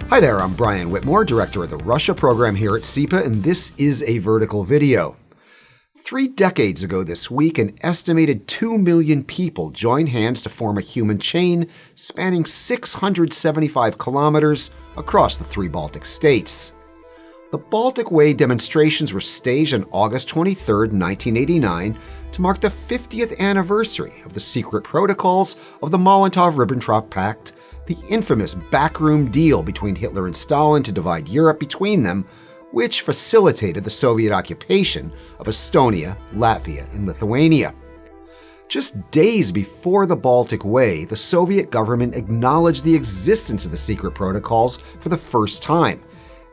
Hi there, I'm Brian Whitmore, Director of the Russia program here at CEPA, and this is a vertical video. 3 decades ago this week, an estimated 2 million people joined hands to form a human chain spanning 675 kilometers across the 3 Baltic states. The Baltic Way demonstrations were staged on August 23, 1989, to mark the 50th anniversary of the secret protocols of the Molotov-Ribbentrop Pact, the infamous backroom deal between Hitler and Stalin to divide Europe between them, which facilitated the Soviet occupation of Estonia, Latvia, and Lithuania. Just days before the Baltic Way, the Soviet government acknowledged the existence of the secret protocols for the first time,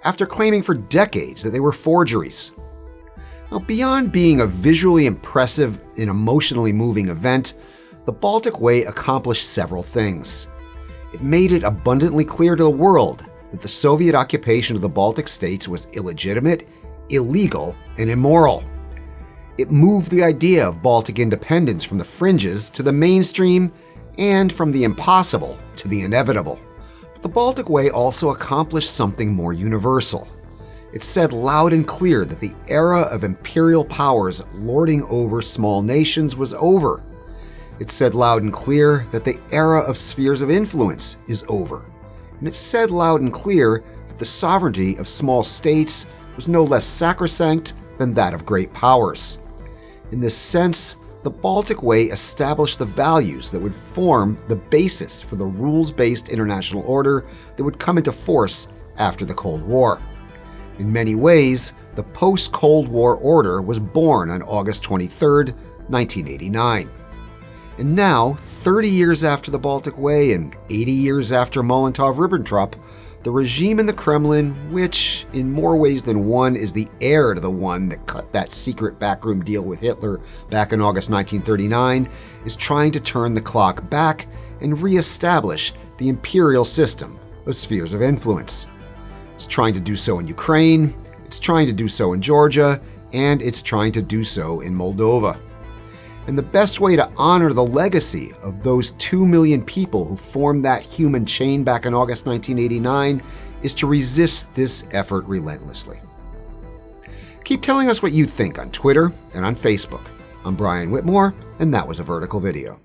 after claiming for decades that they were forgeries. Now, beyond being a visually impressive and emotionally moving event, the Baltic Way accomplished several things. It made it abundantly clear to the world that the Soviet occupation of the Baltic states was illegitimate, illegal, and immoral. It moved the idea of Baltic independence from the fringes to the mainstream and from the impossible to the inevitable. But the Baltic Way also accomplished something more universal. It said loud and clear that the era of imperial powers lording over small nations was over. It said loud and clear that the era of spheres of influence is over. And it said loud and clear that the sovereignty of small states was no less sacrosanct than that of great powers. In this sense, the Baltic Way established the values that would form the basis for the rules-based international order that would come into force after the Cold War. In many ways, the post-Cold War order was born on August 23, 1989. And now, 30 years after the Baltic Way and 80 years after Molotov-Ribbentrop, the regime in the Kremlin, which in more ways than one is the heir to the one that cut that secret backroom deal with Hitler back in August 1939, is trying to turn the clock back and re-establish the imperial system of spheres of influence. It's trying to do so in Ukraine, it's trying to do so in Georgia, and it's trying to do so in Moldova. And the best way to honor the legacy of those 2 million people who formed that human chain back in August 1989 is to resist this effort relentlessly. Keep telling us what you think on Twitter and on Facebook. I'm Brian Whitmore, and that was a vertical video.